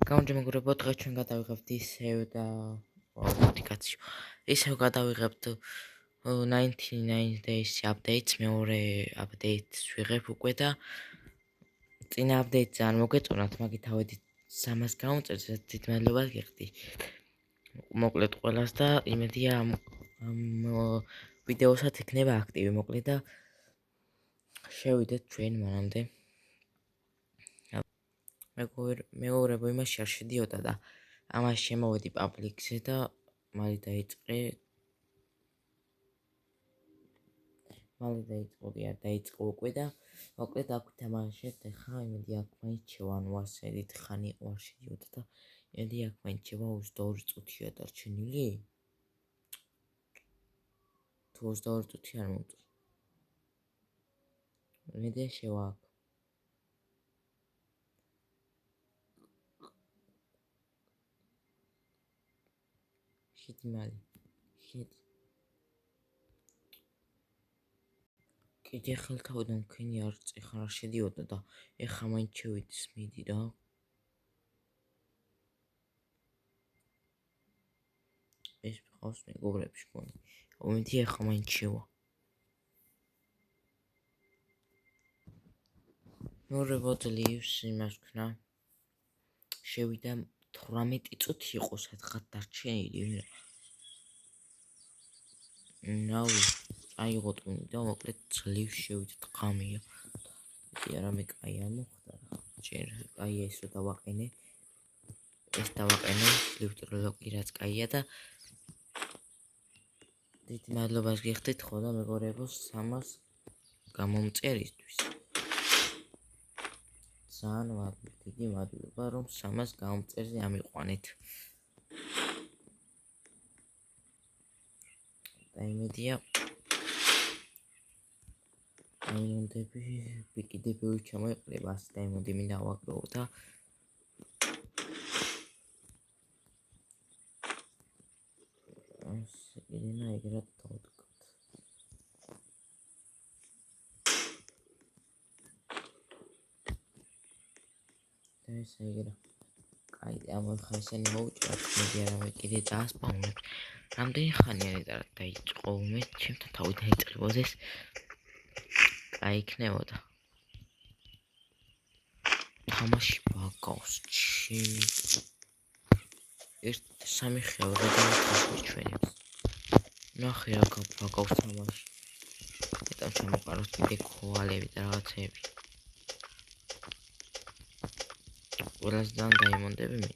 გამარჯობა, დღეს ჩვენ გადავიღებთ ისევ გადავიღებთ 99 days updates, მეორე updates ვიღებ უკვე და წინა update-ზე არ მოგეწონათ, მაგით ავედით 300 გამომწერს, დიდ მადლობას გიხდი. მოკლედ ყველას და იმედია ამ ვიდეოსაც იქნება აქტივი, მოკლედ და შევიდეთ ჩვენ მანამდე. მეუღრებო იმაში არ შედიოდა და ამას შემოვედი პაბლიკზე და მალე დაიწყო უკვე და მოკლედ აქ თამაშეთ ხა იმედი აქ მაინც შევა ანუ ასედით ხანი არ შედიოდა და იმედი აქ მაინც შევა 22 წუთია დარჩენილი თუ 22 წუთი არ მომწონს იმედი შევა აქ შედი მალე შედი კიდე ხელთავიდან მქენი არ შედიოდა და ეხა მაინც შევიდის მიდი რა ეს ყავს მეგობრებში მგონი უმეტი ეხა მაინც შევა მორებო ძლივს იმას ქნა შევიდა 18 წუთი იყო სადღაც დარჩენილი ნაუ აიღო ტუნი და მოკლედ ძლივს შევიდა ღამეა ისი არამე კაი არ მოხდა ჯერ აი ესო დავაყენე ეს დავაყენე ლიუტროლოგი რაც კაია და დიდ მადლობას გიხდით ხო და მეგობრებო 300 გამომწერისთვის ძალიან დიდი მადლობა რომ 300 გამომწერზე ამიყვანეთ და იმედია დაიმონდები ვიკიდები ჩამოეყრება ასე დაიმონდი მინდა ავაგროვო და ისინი ეგრეთ დავდგათ და ეს ეგრე კაი ამ ხა ისინი მოვჭრათ მედი არავე კიდე დაასპავნებ რამდენი ხანი არის და დაიწყო მე ჩემთან თავი დაიწყებოდეს კაი იქნებოდა თამაში ბაგავს ჩემი ერთ სამი ხეობა დაიწყოს ნახე რა გაბაგავს თამაში მეტად შემოყაროთ კიდე ქოალები და რაღაცები ყველასთან დაიმონდები მე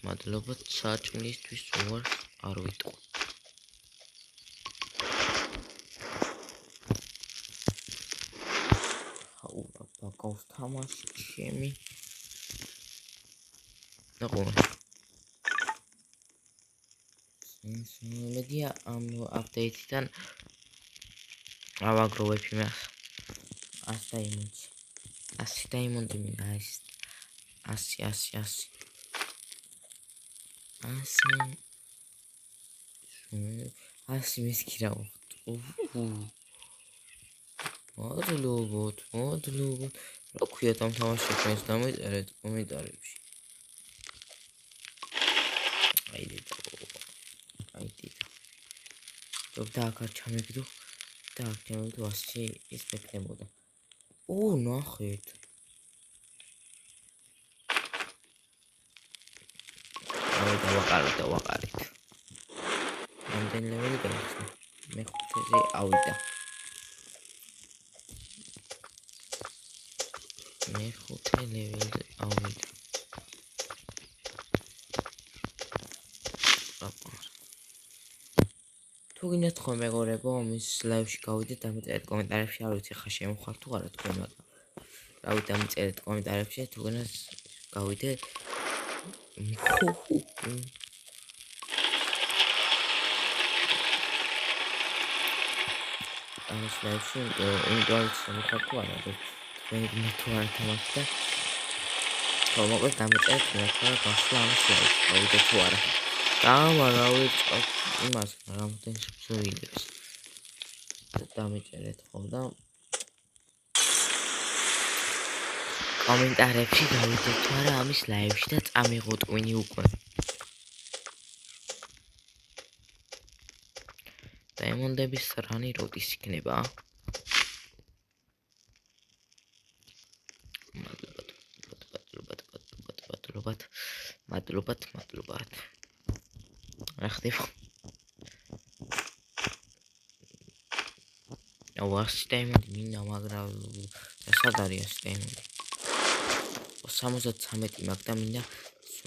მადლობთ საჭმლისთვის უარს არ ვიტყვი ბაგავს თამაში ჩემი ნაყურე მედია ამ აპდეიტიდან ავაგროვებ იმას 100 დაიმონდი მინდა ეს 100 მისკირა მადლობთ რა ქვიათ ამ თამაშს ჩვენს დამეწერეთ კომენტარებში აი და აქ ჩამეგდო და აქ ჩამეგდო ასე ის მექნებოდა ნახეთ დავაყარეთ რამდენი ლეველი გაიხსნა მე-5-ზე ავიდა მე-5 ლეველზე ავიდა თუ გინდათ ხო მეგობრებო მის ლაივში გავიდეთ დამეწერეთ კომენტარებში არ ვიცი ხა შემოხართ თუ არა თქვენ მაგრამ რავი დამეწერეთ კომენტარებში თუ გინდათ გავიდეთ ამის ლაივში ინტერნეტ შემოხართ თუ არა თქვენ თუ არ თამაშობთ და მოკლედ დამეწერეთ კომენტარებში გასვლა ამის ლაივში გავიდეთ თუ არა დავარავეთ იმას რამდენი შეცვლილებს დამეწერეთ ხო და კომენტარებში გავიდეთ თუ არა ამის ლაივში და წამიღოთ ვინი უკვე. დაიმონდების რანი როდის იქნება? მადლობთ. რა ხდება? აუ ასტეიმონდი მინდა, მაგრამ სად არის ასტეიმონდი? 73 მაგ და მინდა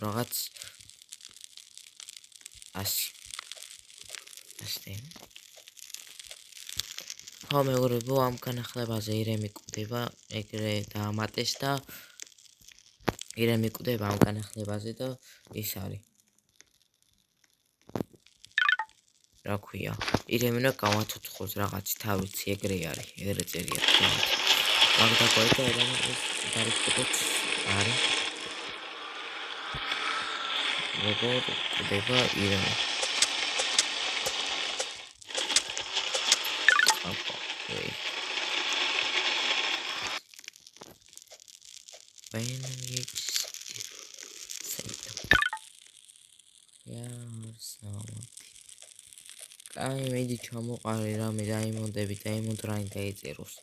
რაღაც 100 ასტეიმონდი. ხო მეგობრებო, ამ განახლებაზე ირემი კვდება, ეგრე დაამატეს და ირემი კვდება ამ განახლებაზე და ის არის. რა ქვია? ირემი რა გავაცოცხლოს რაღაცი თავიცი ეგრე არის, ეგრე წერია თქვათ. მაგდა ყოიდა ირემი ეს დარიცხოთ არის. როგორ კვდება ირემი? აი მედი ჩამოყარე რამე დაიმონდები დაიმონდ რაინ დაიწეროს.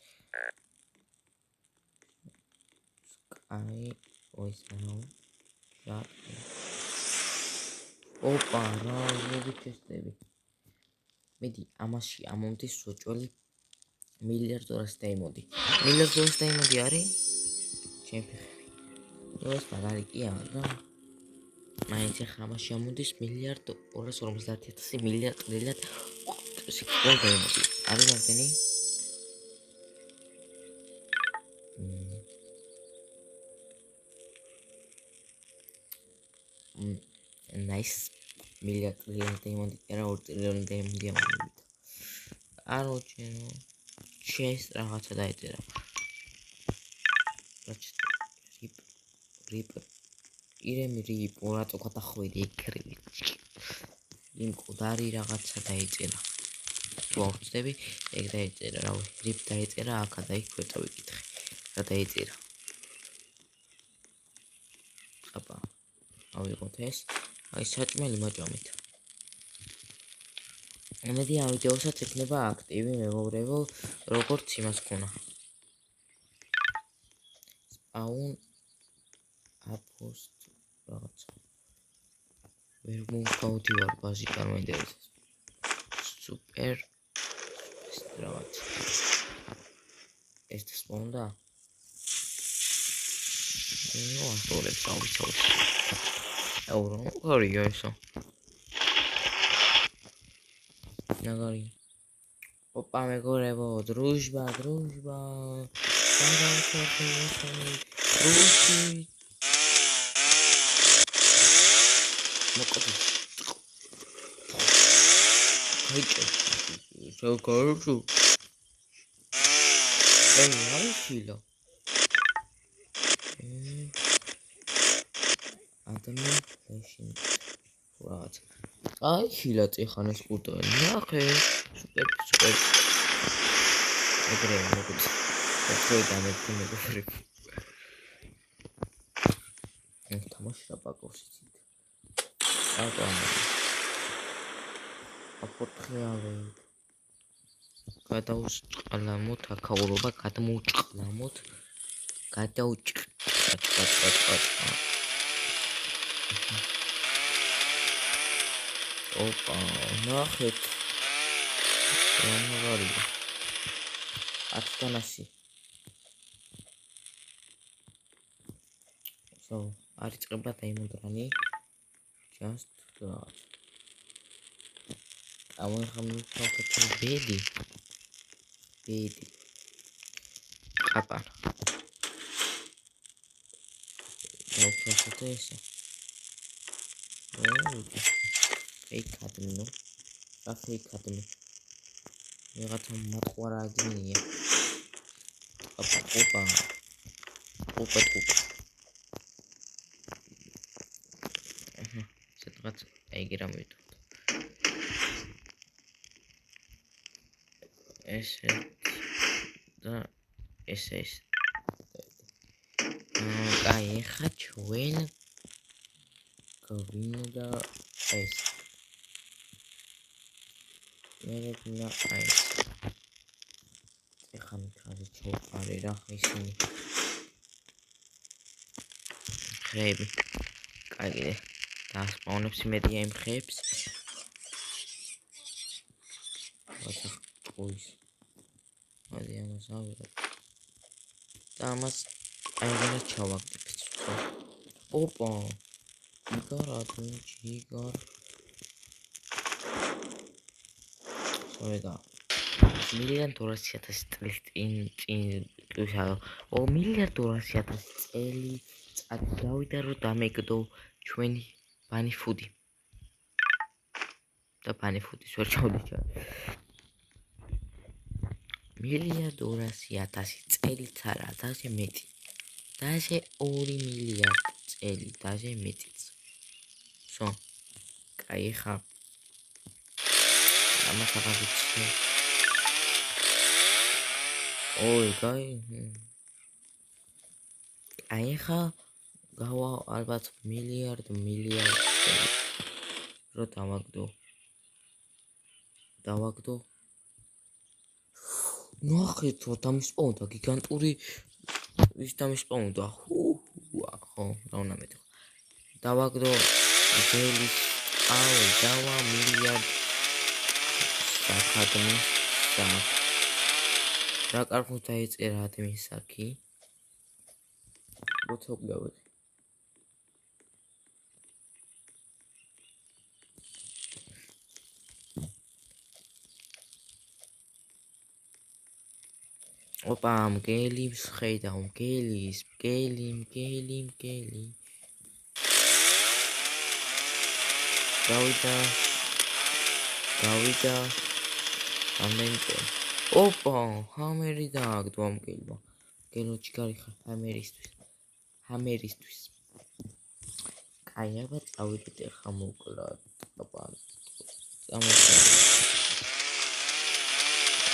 აი ოის რა. ოპა რა მოვიჩესტები. მედი ამაში ამონდის სოჭველი $1,000,000 დაიმონდი. $1,000,000 დაიმონდი არის? ჩემფეხი. ეს მაგარი კი არა. მაინც ახლა ამაში ამონდის $1,250,000 მილიარდ სიკვდილი დაიმონდი. არის რამდენი? nice $1,000,000 დაიმონდი. არა $2,000,000 დაიმონდი ამონდი. აროჩე ჩეს რაღაცა დაიწერა. რიპ ირემი რიპ რატო გადახვედი ეკრები. იმ კოდარი რაღაცა დაიწერა. თუ ავწდები, ეგ დაიწერა, რავი, რიპ დაიწერა, აქა და იქ ვერ წავიკითხე. რა დაიწერა? აბა. ავიღოთ ეს. აი საჭმელი მაჭამით. ამედი ამ ვიდეოსაც ექნება აქტივი მეგობრებო, როგორც იმას ქონა. Spawn post რაღაცა. ვერ მოვდივარ ბაზიკარ მოინტერესებს. Super რაღაცა. ეს სპონდა. ნუ ასწორებს გავიცავთ. აურო, კარია ესო. ნაგარი. ოპა მეგობრებო, დრუჟბა. შევკარჩუ. აი ხილა. ადამიანი რაღაც. აი ხილა წეხანეს პუტანი. ნახე. სუპერ. ეგრე მოგწ. ეს დამეთქი მეგობრებო. ეს თამაში აპაკოს იცით. აპორტხეავე. გადაუჭყლამოთ აქაურობა, გადმოუჭყლამოთ. ოპა, ნახეთ. რა ათთანასი. So, არის წება დაიმონდრანი. Just that. ამხამიფოთო ბედი. აპა. დავხსოვთ ესე. ფეიქადნო. რა ფეიქადნო. რაღაცა მოყვარა ადგილია. ოპა. სადღაც აიგე რა მოვიტოვოთ. ეს და ეს. კაი, ეხლა ჩვენ გვინდა ეს. მე გვინდა ეს. ეხლა მითხარი ჩოვყარე რა ისინი. ხეები. კაი, დასპაუნებს იმედია იმ ხეებს. რაცა ყუის. მოდი ამას ავიღებ. და ამას აიღე ჩავაგდებ. ოპა. იგარადო, ჯიგარ. ვედა. 1,200,000 წლის წინ 1,200,000 წელი წავიდა რომ დამეგდო ჩვენი ბანი ფუდი. და ბანი ფუდის ვერ ჩავდიჭა. 1,200,000 წელიც არა, დაჟე მეტი. დაჟე 2 მილიარდი წელი, დაჟე მეტიც. სო. კაი ხა. ამას აღავიცი. ოი, კაი. აი ხა გავა ალბათ მილიარდ წელი. რო დავაგდო. ნახეთ რა დამისპაუნდა გიგანტური ის დამისპაუნდა. ხო, რა უნდა მეტყვა. დავაგდო ძელის დავა მილიარდ საკადმი რა კარგად დაიწერა ადამიანს აქი. როცა გვავედი. ოპა, მგელი ხედა, მგელი. გავიდა. ამენტე. ოპა, ჰამერი დააგდო ამ მგელმა. მგელოჩი გარიხარ ჰამერისთვის. კაი, აბა წავიდეთ ახლა მოკლად. ოპა.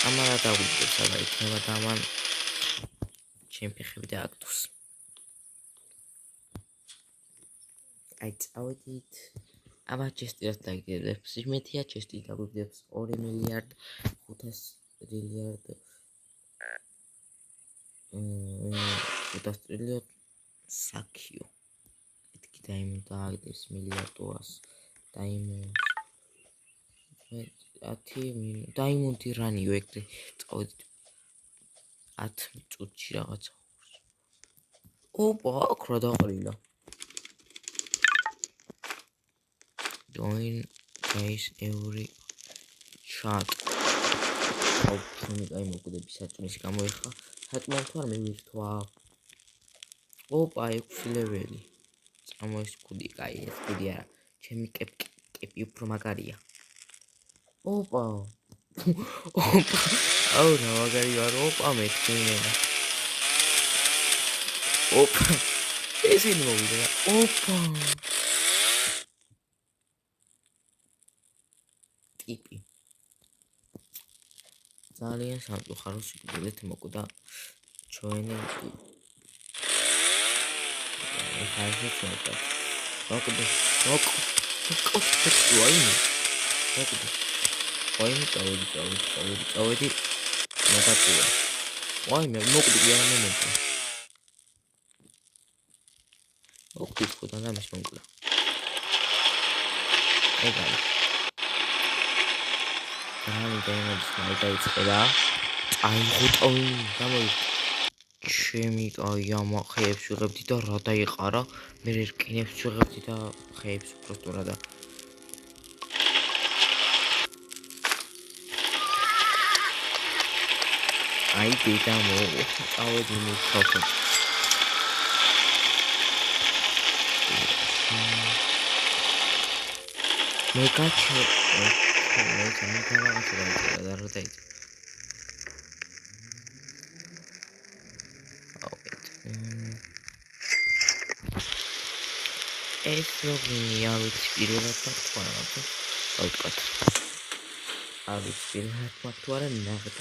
ამარა დავიდე სადა იქნება და ამან ჩემფეხები დააგდოს. აი წავედით. აბა ჩესტიას დაიგდებს. იმეთია ჩესტი დაგვიგდებს 2 მილიარდ 500 ტრილიარდ 500 ტრილიარდ საკიო. ეთქი დაიმონდა დააგდებს მილიარდ 200 დაიმონდ. დაიმონდი რანიო ეგრე წავედით 10 წუთში რაღაცა. ოპა, აქ რა დაყრილა. Join guys every chat. აი მოგვდები საჭმის გამოიხა. საჭმელს თუ არ მივირთვა. ოპა, 6 ლეველი. წამოის კუდი, კაი, ეს კუდი არა. ჩემი კეპი უფრო მაგარია. ოპა. აუ, რა მაგარი ვარ, ოპა მეთქინა. ოპა. ესენი მოვიდა. ოპა. ტიპი. ძალიან სამწუხაროდ სიკვდილით მოკვდა ჩვენი ტიპი. ხარჯი წავიდა. მოკვდა. წავედი. მოგაწია. ვაი, მე მოკვდი არ მომენტი. მოკვდი ხოდა და მის მომკვდა. ეგარი. რამე დაიმოდის დაიწყება. აიღო გამოიწ. ჩემი კაი ამა ხეებს ვიღებდი და რა დაიყარა. მე რკინებს ვიღებდი და ხეებს უბრალოდ და აი დედა წავედი მიხავთ. მე გაჩო მე რაღაცა და რა დაიწყე. ეს როგორი არის პირველად თქვა დავტყათ. არის პირველად თქვა რა ნახეთ.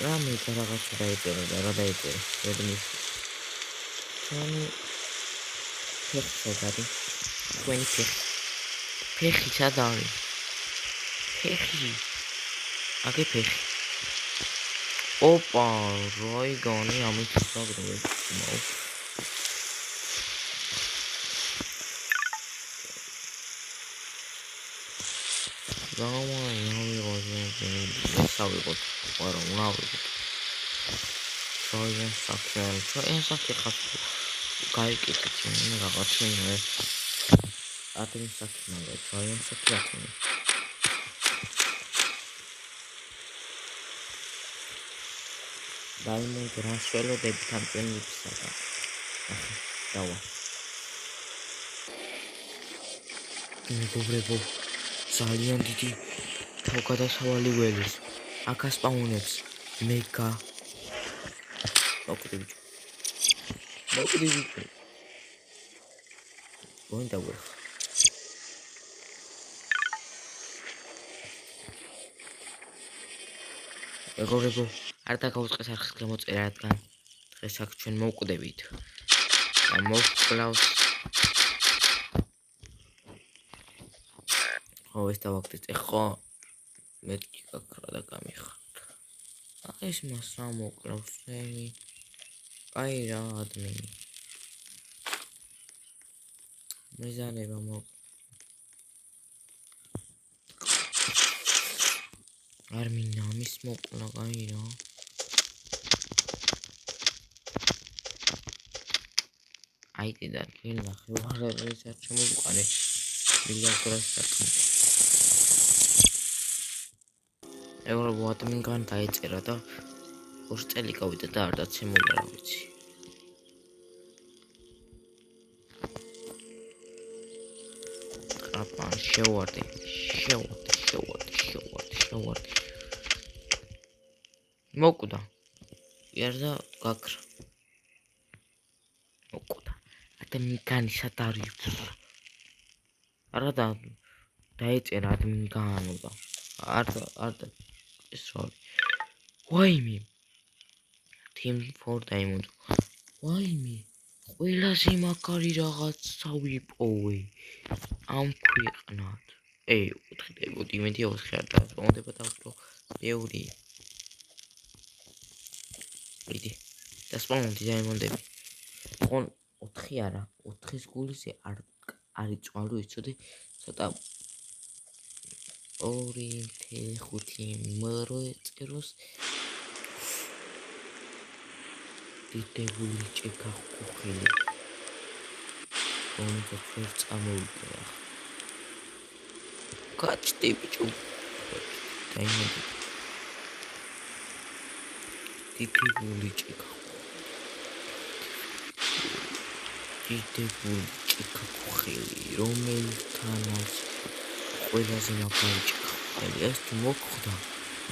რამე და რაღაცა დაიწერა და რა დაიწერა ვერ მისის ჩვენი ფეხი სად არის თქვენი ფეხი სად არის ფეხი აგე ფეხი ოპა რაიგონი ამით საგროვე მოუ სავიღოთ არა უნდა ავიღოთ ჩაიან საქმე ხარ გაიკეთეთ იმ რაღაცა იმე ატენ საქმე ჩაიან საქმე დაიმონდ რასველოდები თამპენიფსა და დავა მეგობრებო ძალიან დიდი თავგადასავალი ველის აქ ასპაუნებს მეგა მოკვდები გონდა ვარ მეგობრებო არ დაგაუწყეს არხის გამოწერა რადგან დღეს აქ ჩვენ მოვკვდებით და მოვკლავს ხო ეს დავაგდეთ ეხო მეთქი გაქრა და გამიხარდა ეს მას რა მოკლავს ელი აი რა ადმინი მეზანება არ მინდა მის მოკლა აი რა აი და კინა ხევარებს არ შემოვყარე მილიარდს დაკნე ევროპა ადმინგან დაეწერა და 2 წელი გავიდა და არ დაცემულა რა ვიცი აპა შევარდი მოკვდა ერდა გაქრა მოკვდა ადამიანი სად არის არა დაეწერა ადამიანი და არ ეს რა ვაიმე team 4 diamond ვაიმე ყველაზე მაგარი რაღაცა ვიპოვე ამ ქვეყნად 4 დაიბოდი იმედია 4 არ დაწყონდება და უფრო ბევრი ვიდი და სპაუნდი დაიმონდები ხონ 4 არა 4-ის გულიზე არის წვალო იცოდე ცოტა 2.5 მრო წეროს დიდებული ჭექა ხუხილი რომდა ფერ წამოვიდა გაჩდი ბიჭო დაიმონდი დიდებული ჭექა ხუხილი რომელთანაც ყველაზე მაგარი ჭექა ხუხილი ეს თუ მოხდა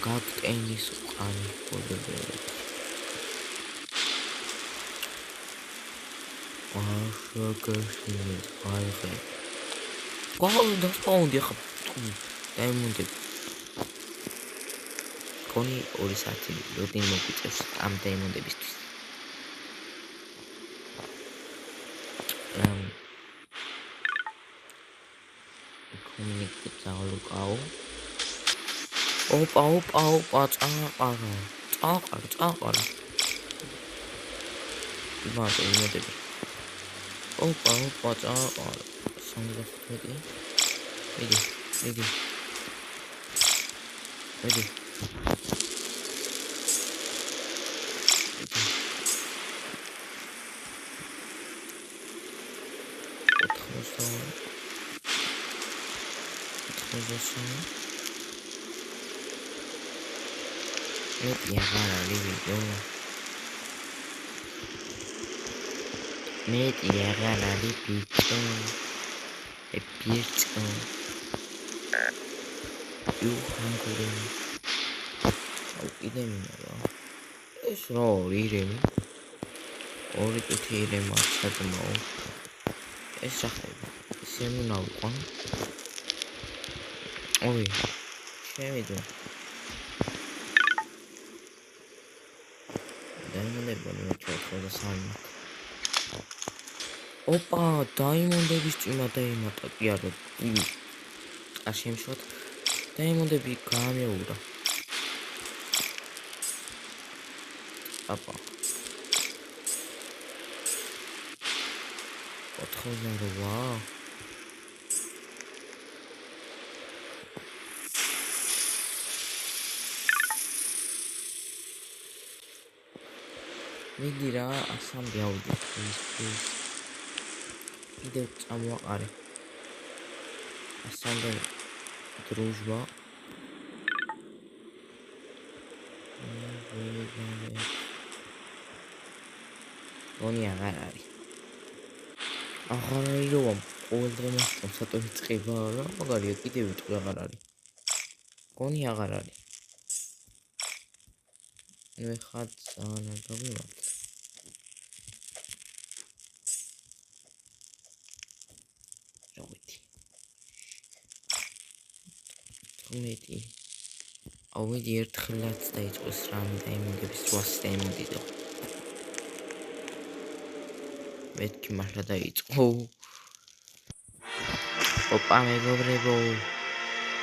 გაკტენის ყანი ხოდებოდა გაშაგაშინეთ აიღე გოლ დასპაუნდი ხა დაიმონდი კონი 2 საათი ლოდინგ მოგიწევს ამ დაიმონდებისთვის კომუნიკაცია ლუკაო ოპა წაყარა იმაზე იმედები ოპა წაყარა სამგაფეთი მიდი მეტიაღანა ლიპიტო ეპირწო იუ ჰანგური აუკიდე მინა ეს რა ირემი 2 ტუთი ირემი სადმო ეს სახება ისემ ნავყო ოი შევიდო დაიმონდები მომეჩვენა 93. ოპა, დაიმონდების წინა დაიმატა, კი არა. არ შემშოთ. დაიმონდები გამეურა. აპა. 88. მიდი რა, 100-მდე ავიდეთ. კიდევ წამოაყარე. 100-მდე დროჟვა. გონი აღარ არის. აღარ არის რომ ყოველ დღე მასწავლ სატოვი წება რა, მაგარია კიდევ ვიტყვი აღარ არის. გონი აღარ არის. ნუ ეხლა ძალიან არ გავიმართლა. მეტი. ავედი ერთხელაც დაიწყოს რამე დაიმონდების 800 დაიმონდიდო. მეთქი მართლა დაიწყო. ოპა მეგობრებო,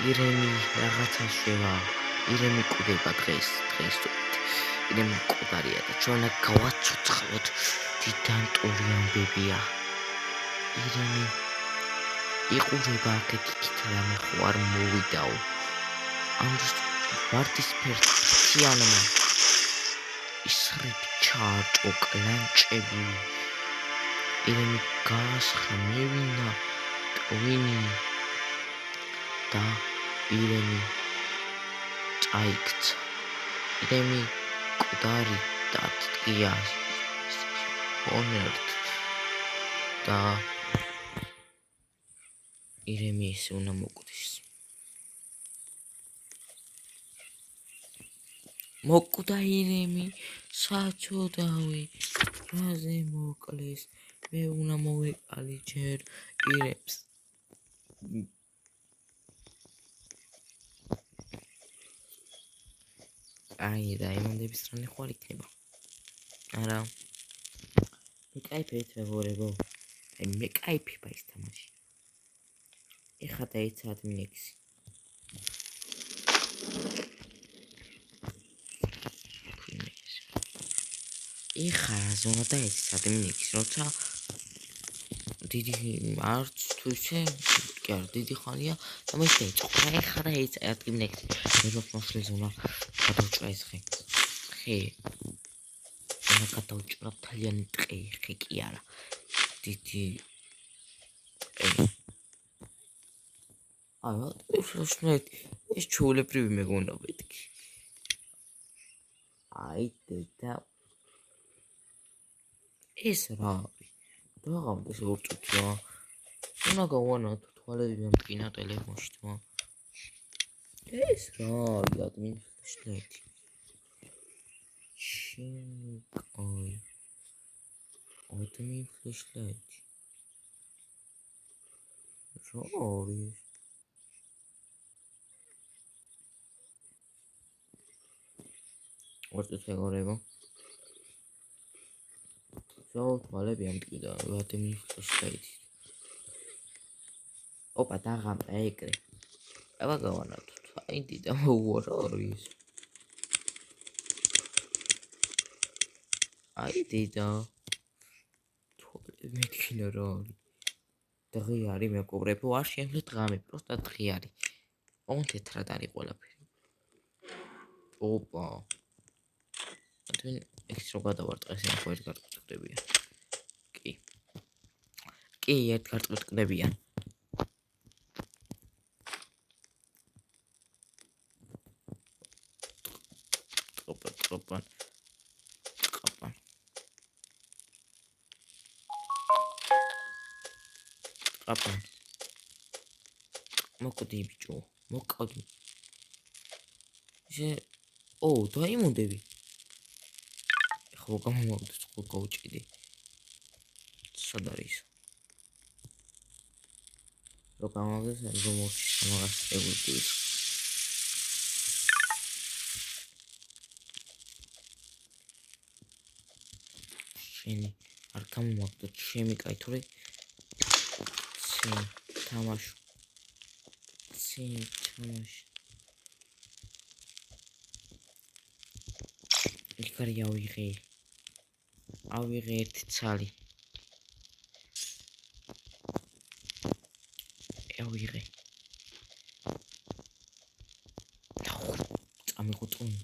ირემი რაღაცა შევა. ირემი კვდება დღეს. ირემი კვდარია და ჩვენ გავაცოცხლოთ დიდანტური ამბებია. ირემი იყურება აქეთ რამე ხო არ მოვიდაო. ამის ვარდისფერ ფრთიანმა ისრებ ჩააჭო კლანჭები. ირემი გასხა მევინა ტვინი და ირემი წაიქცა. ირემი კვდარი დადგია ჰონერთ და ირემი ესე უნდა მოკვდეს. მოკვდა ირემი, საჩოდავი, რაზე მოკლეს, მე უნდა მოვეყალი ჯერ ირემს. აი, დაიმონდების რანი ხო არ იქნება. არა. მეკაიფეთ მეგობრებო. აი, მეკაიფება ის თამაში. ეხა დაიცა ადმინექსი. ეხა ზონა დაიცა ადმინექსი, როცა დიდი არც თუ ისე კი არა დიდი ხანია და მე შეიწყო. ეხა დაიცა ადმინექსი. მე მოსლე ზონა გადავჭრა ეს ხე. ზონა გადავჭრა თალიანი ტყე, ხე კი არა. დიდი არა, ეს ჩულებრივი მეგონა მეთქი. აი და ეს რა არის? დაღამდა შეურწუთ რა. უნდა გავანათო თვალები ამტკინა ტელეფონში თვა. ეს რა არის ადმინისტრაცია? შინკოი. ადმინისტრაცია. რა არის? ვარწუთ მეგობრებო. თვალები ამტკიდა ადმინისტრაცია. ოპა დაღამდა ეგრე. აბა გავანათო. აი და რა არის? აი და თვალები მეთქინა რა არის? დღე არის მეგობრებო, არ შემძლეთ ღამე, პროსტა დღე არის. თეთრად არის ყველაფერი. ოპა. თქვენ ეს რო გადავარტყეს ამ ერთ კარტს ყდებიან. კი, ერთ კარტს ყდებიან. ოპა. აპა. მოკვდი ბიჭო, მოკვდი. დაიმონდები. ხო გამომავდეს, ხო გავჭიდი. სად არის? რო გამომავდეს, რომ მოჩი მაგას ეგულის. ჩვენი არ გამომაგდოთ ჩემი კაითური თამაშ იქარი ავიღე ერთი ცალი ავიღე წამიღუწუნ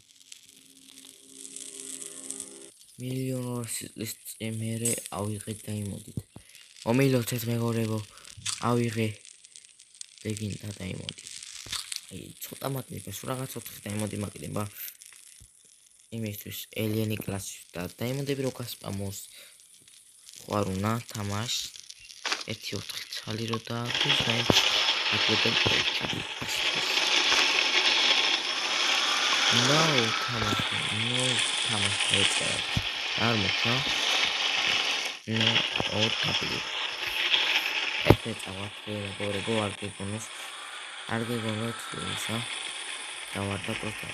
მილიონერის წემერე ავიღე დაიმოდით მომილოთ ეს მეგობრებო ავიღე ლეგენდა დაიმოდი აი ცოტა მაგნიტა სულ რაღაც 4 დაიმოდი მაგნიტა იმისთვის ელიენი კლასში და დაიმოდები რო გასპამოს ხوار უნდა თამაშ 1-4 ცალი რო დააგდეს და თამაშ ეწერა არ მოხდა ორ კაპლი ესე წავართ მეგობრებო არ გეგონოთ ისა დავარდა პროტა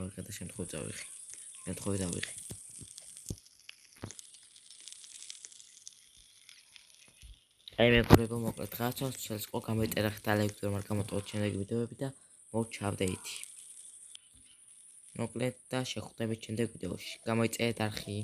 ავიღე და შემთხვევით დავიღე აი მეგობრებო მოკლედ რაღაცას ცელს ყო გამეტერა ხთა ლექციურ მაგრამ გამოტოვოთ შემდეგ ვიდეოები და მოვჩა აპდეიტი მოკლედ და შეხვდებით შემდეგ ვიდეოში გამოიწერეთ არხი